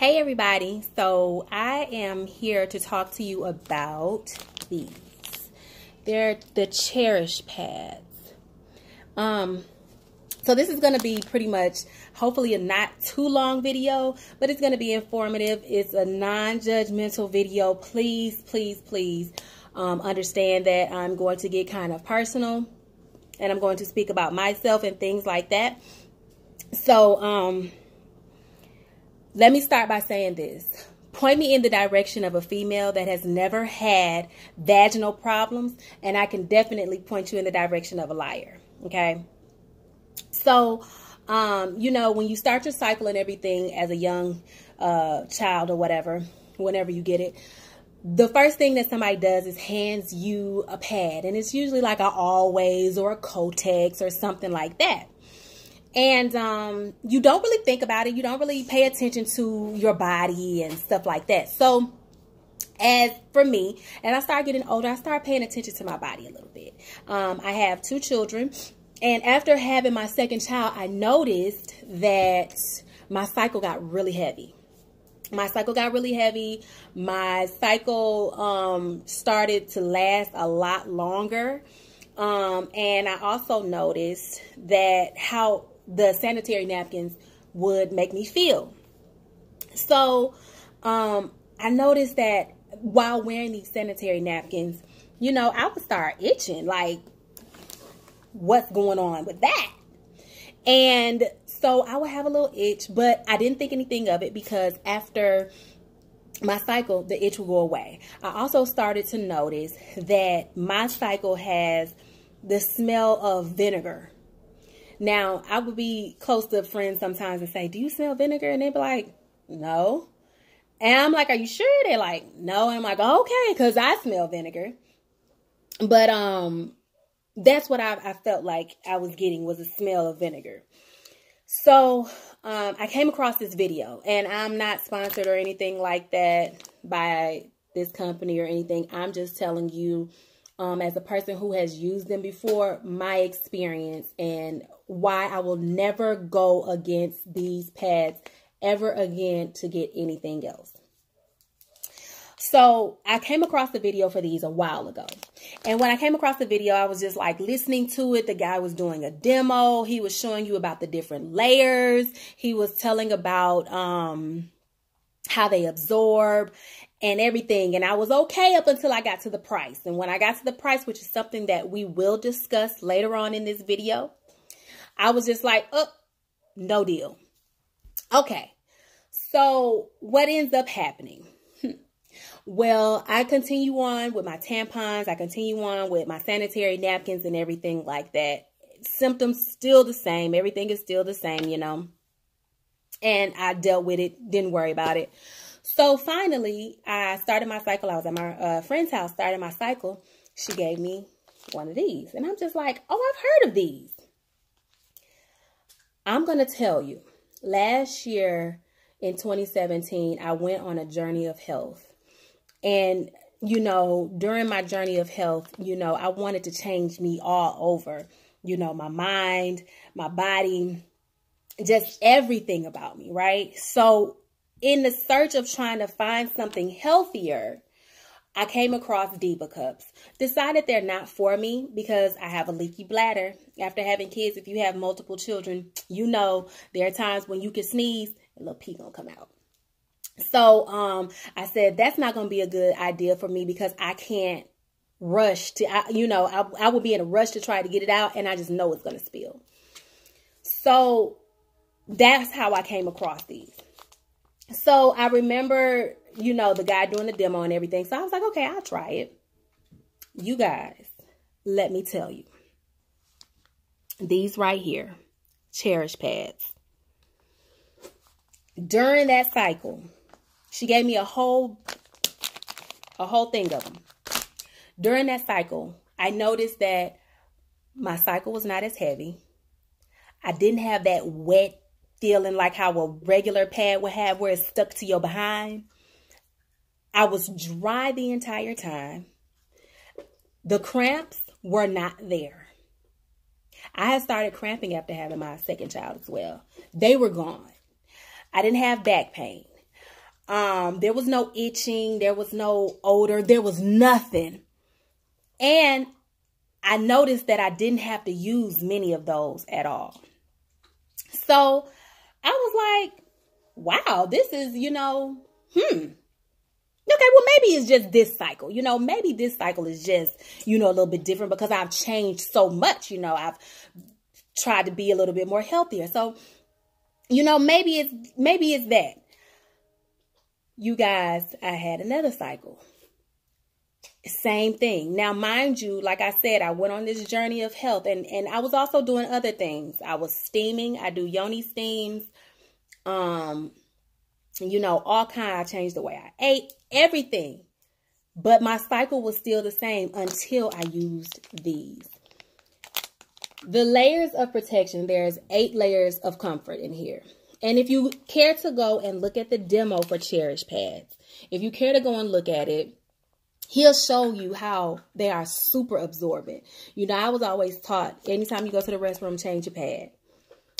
Hey everybody, so I am here to talk to you about these. They're the Cherish Pads. So this is going to be pretty much, hopefully a not too long video, but it's going to be informative. It's a non-judgmental video. Please, please, please understand that I'm going to get kind of personal and I'm going to speak about myself and things like that. So, let me start by saying this. Point me in the direction of a female that has never had vaginal problems, and I can definitely point you in the direction of a liar, okay? So, you know, when you start your cycle and everything as a young child or whatever, whenever you get it, the first thing that somebody does is hands you a pad, and it's usually like a Always or a Kotex or something like that. And you don't really think about it. You don't really pay attention to your body and stuff like that. So as for me, and I started getting older, I started paying attention to my body a little bit. I have 2 children. And after having my second child, I noticed that my cycle got really heavy. My cycle got really heavy. My cycle started to last a lot longer. And I also noticed that how the sanitary napkins would make me feel. So I noticed that while wearing these sanitary napkins, you know, I would start itching, like, what's going on with that? And so I would have a little itch, but I didn't think anything of it because after my cycle, the itch would go away. I also started to notice that my cycle has the smell of vinegar. Now, I would be close to friends sometimes and say, do you smell vinegar? And they'd be like, no. And I'm like, are you sure? They're like, no. And I'm like, okay, because I smell vinegar. But that's what I felt like I was getting, was a smell of vinegar. So I came across this video, and I'm not sponsored or anything like that by this company or anything. I'm just telling you, as a person who has used them before, my experience and why I will never go against these pads ever again to get anything else. So I came across the video for these a while ago. And when I came across the video, I was just like listening to it. The guy was doing a demo. He was showing you about the different layers. He was telling about how they absorb and everything. And I was okay up until I got to the price. And when I got to the price, which is something that we will discuss later on in this video, I was just like, oh, no deal. Okay. So what ends up happening? Well, I continue on with my tampons. I continue on with my sanitary napkins and everything like that. Symptoms still the same. Everything is still the same, you know. And I dealt with it. Didn't worry about it. So finally, I started my cycle. I was at my friend's house, started my cycle. She gave me one of these. And I'm just like, oh, I've heard of these. I'm going to tell you, last year in 2017, I went on a journey of health. And, you know, during my journey of health, you know, I wanted to change me all over, you know, my mind, my body, just everything about me, right? So in the search of trying to find something healthier, I came across Diva cups. Decided they're not for me because I have a leaky bladder. After having kids, if you have multiple children, you know there are times when you can sneeze, a little pee gonna come out. So I said that's not gonna be a good idea for me because I can't rush to, I would be in a rush to try to get it out, and I just know it's gonna spill. So that's how I came across these. So I remember, you know, the guy doing the demo and everything. So I was like, okay, I'll try it. You guys, let me tell you. These right here, Cherish Pads. During that cycle, she gave me a whole thing of them. During that cycle, I noticed that my cycle was not as heavy. I didn't have that wet feeling like how a regular pad would have where it's stuck to your behind. I was dry the entire time. The cramps were not there. I had started cramping after having my second child as well. They were gone. I didn't have back pain. There was no itching. There was no odor. There was nothing. And I noticed that I didn't have to use many of those at all. So I was like, wow, this is, okay, well, maybe it's just this cycle. Maybe this cycle is just, a little bit different because I've changed so much. I've tried to be a little bit more healthier. So, maybe it's that. You guys, I had another cycle. Same thing. Now, mind you, like I said, I went on this journey of health and I was also doing other things. I was steaming. I do yoni steams. All kinds. I changed the way I ate, everything. But my cycle was still the same until I used these. The layers of protection, there's 8 layers of comfort in here. And if you care to go and look at the demo for Cherish Pads, if you care to go and look at it, he'll show you how they are super absorbent. I was always taught, anytime you go to the restroom, change your pad.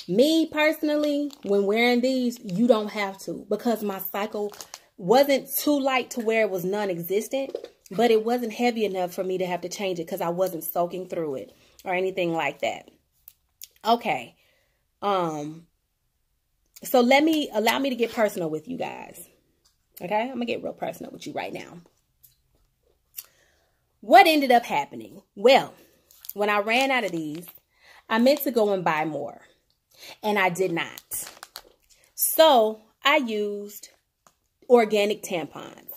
Me personally, when wearing these, you don't have to, because my cycle wasn't too light to where it was non-existent, but it wasn't heavy enough for me to have to change it because I wasn't soaking through it or anything like that. Okay. So allow me to get personal with you guys. Okay. I'm going to get real personal with you right now. What ended up happening? Well, when I ran out of these, I meant to go and buy more. And I did not. So I used organic tampons.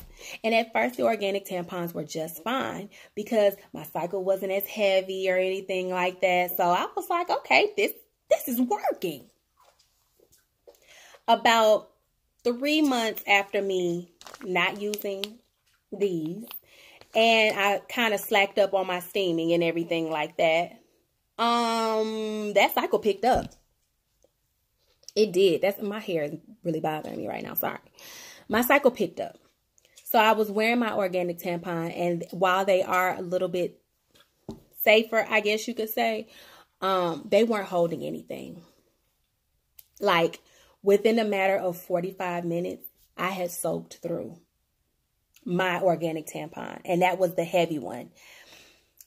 And at first, the organic tampons were just fine because my cycle wasn't as heavy or anything like that. So I was like, okay, this is working. About 3 months after me not using these, and I kind of slacked up on my steaming and everything like that, that cycle picked up. It did. My hair is really bothering me right now. Sorry. My cycle picked up. So I was wearing my organic tampon, and while they are a little bit safer, I guess you could say, they weren't holding anything. Like, within a matter of 45 minutes, I had soaked through my organic tampon, and that was the heavy one.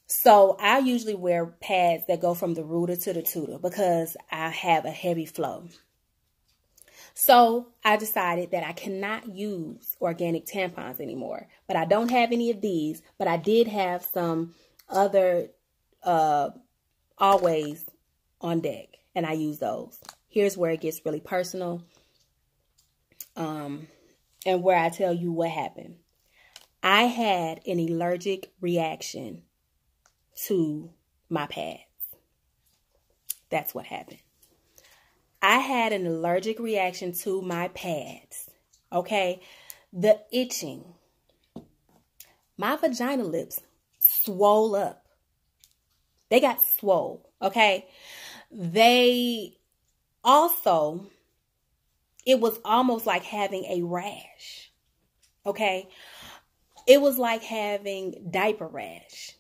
So I usually wear pads that go from the rooter to the tutor because I have a heavy flow. So I decided that I cannot use organic tampons anymore, but I don't have any of these, but I did have some other always on deck, and I use those. Here's where it gets really personal, and where I tell you what happened. I had an allergic reaction to my pads. That's what happened. I had an allergic reaction to my pads. Okay. The itching. My vagina lips swole up. They got swole. Okay. They also, it was almost like having a rash. Okay. It was like having diaper rash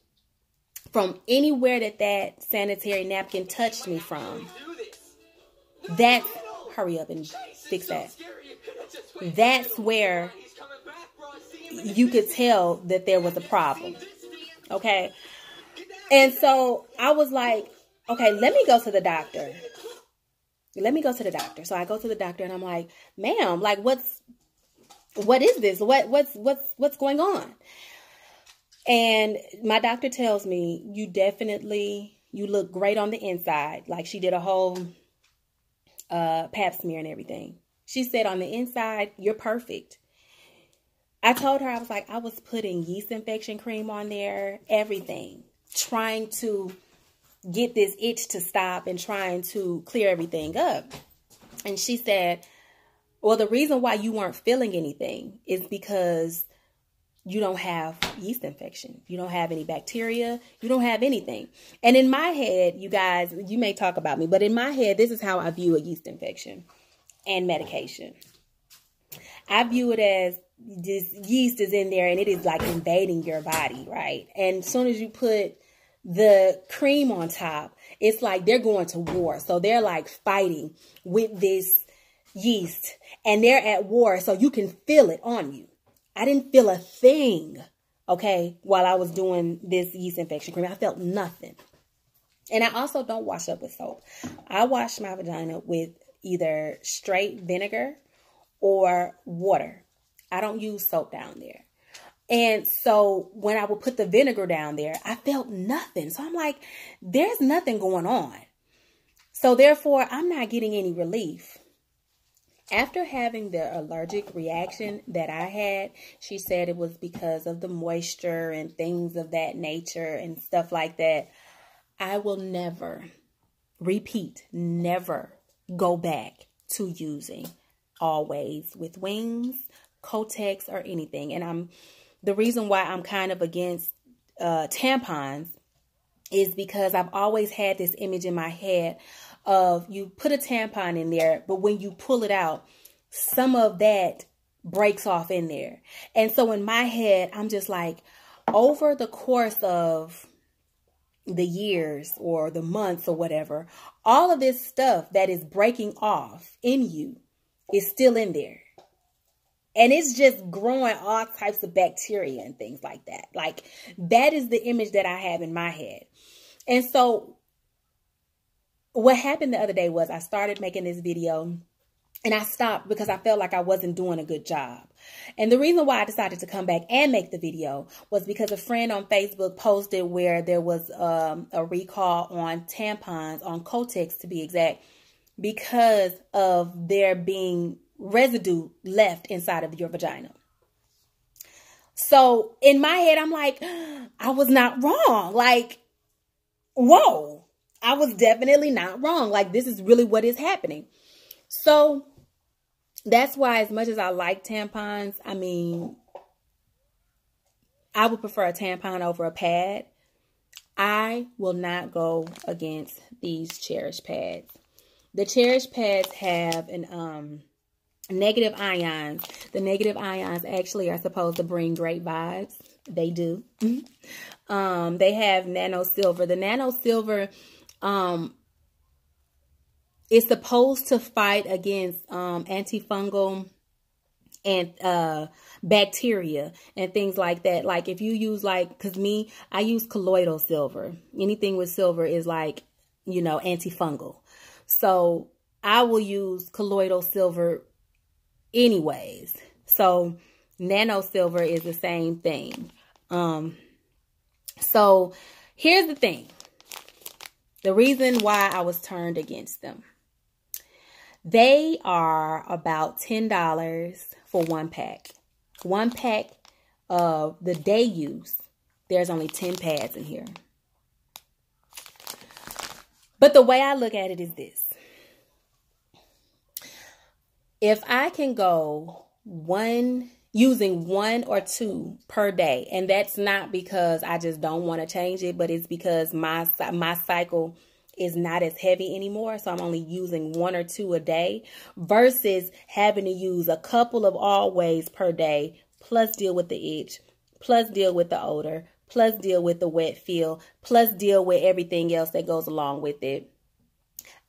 from anywhere that sanitary napkin touched me from. That's, hurry up and fix that. That's where you could tell that there was a problem. Okay. And so I was like, okay, let me go to the doctor. So I go to the doctor and I'm like, ma'am, like, what is this? What's going on? And my doctor tells me, you look great on the inside. Like, she did a whole pap smear and everything. She said, on the inside, you're perfect. I told her, I was like, I was putting yeast infection cream on there, everything, trying to get this itch to stop and trying to clear everything up. And she said, well, the reason why you weren't feeling anything is because you don't have yeast infection. You don't have any bacteria. You don't have anything. And in my head, you guys, you may talk about me, but in my head, this is how I view a yeast infection and medication. I view it as this yeast is in there and it is like invading your body, right? And as soon as you put the cream on top, it's like they're going to war. So they're like fighting with this yeast and they're at war, so you can feel it on you. I didn't feel a thing, okay, while I was doing this yeast infection cream. I felt nothing. And I also don't wash up with soap. I wash my vagina with either straight vinegar or water. I don't use soap down there. And so when I would put the vinegar down there, I felt nothing. So I'm like, there's nothing going on. So therefore, I'm not getting any relief. After having the allergic reaction that I had, she said it was because of the moisture and things of that nature and stuff like that. I will never never go back to using Always with Wings, Kotex, or anything. And the reason why I'm kind of against tampons is because I've always had this image in my head of you put a tampon in there, but when you pull it out, some of that breaks off in there. And so in my head, I'm just like, over the course of the years or the months or whatever, all of this stuff that is breaking off in you is still in there. And it's just growing all types of bacteria and things like that. Like, that is the image that I have in my head. And so what happened the other day was I started making this video and I stopped because I felt like I wasn't doing a good job. And the reason why I decided to come back and make the video was because a friend on Facebook posted where there was a recall on tampons, on Kotex to be exact, because of there being residue left inside of your vagina. So in my head, I'm like, I was not wrong. Like, whoa, I was definitely not wrong. Like, this is really what is happening. So that's why, as much as I like tampons, I mean, I would prefer a tampon over a pad. I will not go against these Cherish Pads. The Cherish Pads have an negative ions. The negative ions actually are supposed to bring great vibes. They do. They have nano silver. The nano silver is supposed to fight against antifungal and bacteria and things like that. Like, if you use, like, because I use colloidal silver. Anything with silver is like, you know, antifungal. So I will use colloidal silver anyways. So nano silver is the same thing. So here's the thing. The reason why I was turned against them. They are about $10 for one pack. One pack of the day use, there's only 10 pads in here. But the way I look at it is this. If I can go using 1 or 2 per day, and that's not because I just don't want to change it, but it's because my cycle is not as heavy anymore, so I'm only using 1 or 2 a day versus having to use a couple of Always per day, plus deal with the itch, plus deal with the odor, plus deal with the wet feel, plus deal with everything else that goes along with it.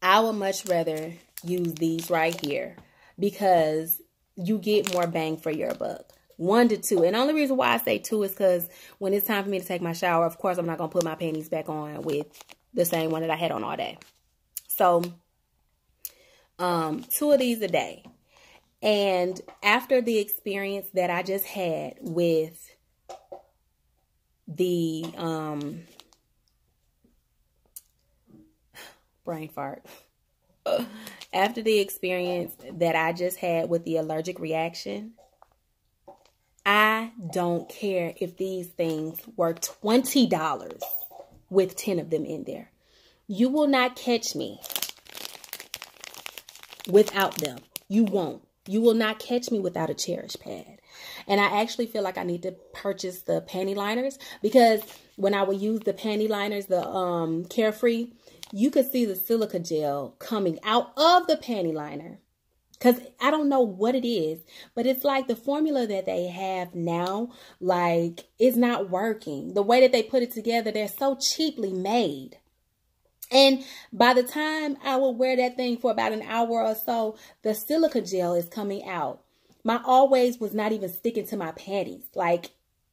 I would much rather use these right here because you get more bang for your buck. 1 to 2. And the only reason why I say 2 is because when it's time for me to take my shower, of course, I'm not going to put my panties back on with the same one that I had on all day. So 2 of these a day. And after the experience that I just had with the brain fart. After the experience that I just had with the allergic reaction, I don't care if these things were $20 with 10 of them in there. You will not catch me without them. You won't. You will not catch me without a Cherish Pad. And I actually feel like I need to purchase the panty liners, because when I would use the panty liners, the Carefree, you could see the silica gel coming out of the panty liner. Because I don't know what it is, but it's like the formula that they have now, like, it's not working. The way that they put it together, they're so cheaply made. And by the time I will wear that thing for about an hour or so, the silica gel is coming out. My always was not even sticking to my panties. Like,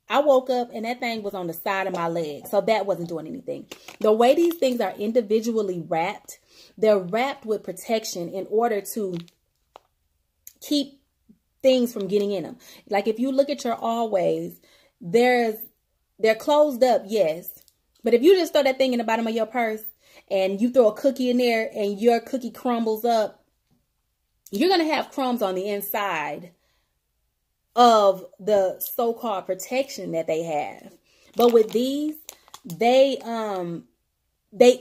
I woke up and that thing was on the side of my leg. So that wasn't doing anything. The way these things are individually wrapped, they're wrapped with protection in order to keep things from getting in them. Like, if you look at your always, they're closed up, yes. But if you just throw that thing in the bottom of your purse, and you throw a cookie in there and your cookie crumbles up, you're going to have crumbs on the inside of the so-called protection that they have. But with these, they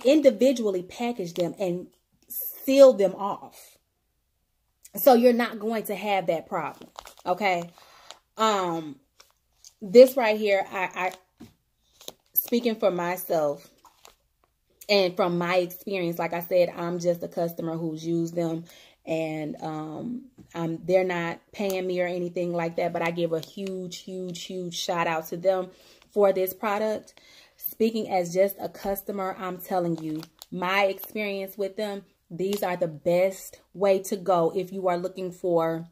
individually package them and seal them off. So you're not going to have that problem. Okay. This right here, I speaking for myself, and from my experience, like I said, I'm just a customer who's used them, and they're not paying me or anything like that, but I give a huge shout out to them for this product. Speaking as just a customer, I'm telling you, my experience with them, these are the best way to go if you are looking for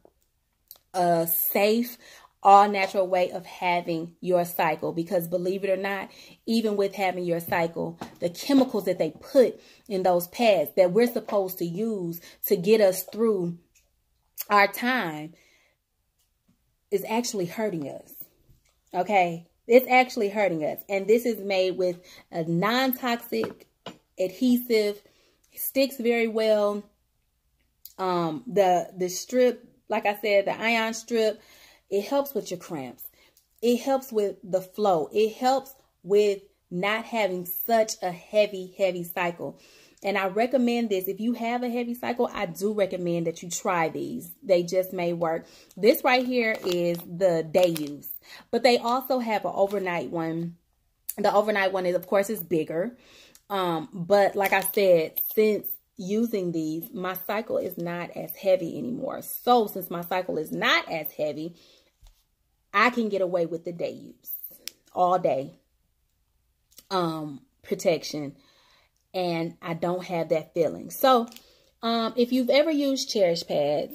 a safe, all-natural way of having your cycle. Because believe it or not, even with having your cycle, the chemicals that they put in those pads that we're supposed to use to get us through our time is actually hurting us. Okay? It's actually hurting us. And this is made with a non-toxic adhesive. It sticks very well. The strip, like I said, the ion strip, it helps with your cramps. It helps with the flow. It helps with not having such a heavy cycle. And I recommend this. If you have a heavy cycle, I do recommend that you try these. They just may work. This right here is the day use. But they also have an overnight one. The overnight one is, of course, is bigger. But like I said, since using these, my cycle is not as heavy anymore. So since my cycle is not as heavy, I can get away with the day use all day protection, and I don't have that feeling. So if you've ever used Cherish Pads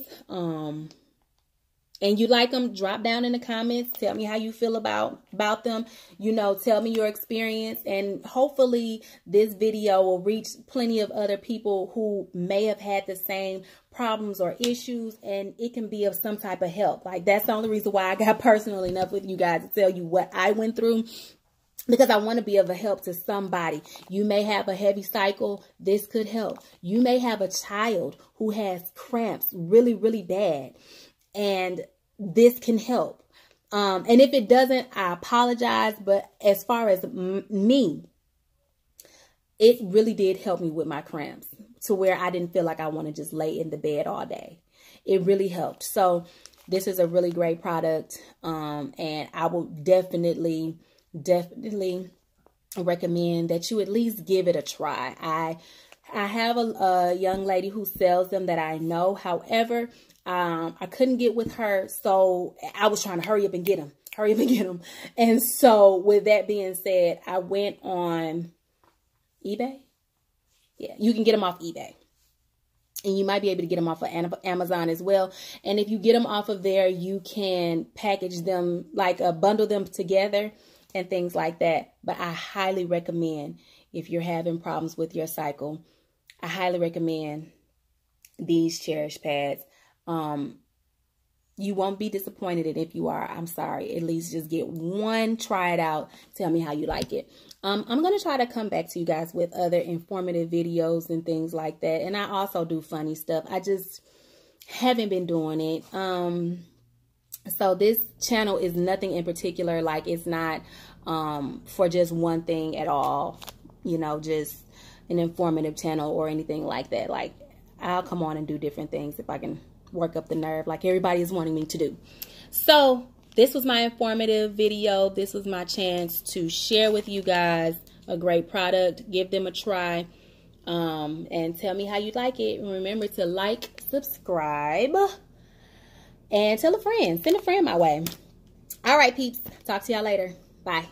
and you like them, drop down in the comments. Tell me how you feel about them. You know, tell me your experience, and hopefully this video will reach plenty of other people who may have had the same problems or issues, and it can be of some type of help. Like, that's the only reason why I got personal enough with you guys to tell you what I went through, because I want to be of a help to somebody. You may have a heavy cycle. This could help. You may have a child who has cramps really bad, and this can help. And if it doesn't, I apologize. But as far as me, it really did help me with my cramps to where I didn't feel like I want to just lay in the bed all day. It really helped. So this is a really great product. And I will definitely recommend that you at least give it a try. I have a young lady who sells them that I know. However, I couldn't get with her, so I was trying to hurry up and get them. And so with that being said, I went on eBay. Yeah, you can get them off eBay. And you might be able to get them off of Amazon as well. And if you get them off of there, you can package them, like bundle them together and things like that. But I highly recommend, if you're having problems with your cycle, I highly recommend these Cherish Pads. You won't be disappointed, and if you are, I'm sorry. At least just get one, try it out, tell me how you like it. I'm going to try to come back to you guys with other informative videos and things like that. And I also do funny stuff. I just haven't been doing it. So this channel is nothing in particular. Like, it's not for just one thing at all, you know, just an informative channel or anything like that. Like, I'll come on and do different things if I can work up the nerve, like everybody is wanting me to do. So this was my informative video. This was my chance to share with you guys a great product. Give them a try, and tell me how you like it. And remember to like, subscribe, and tell a friend. Send a friend my way. All right, peeps. Talk to y'all later. Bye.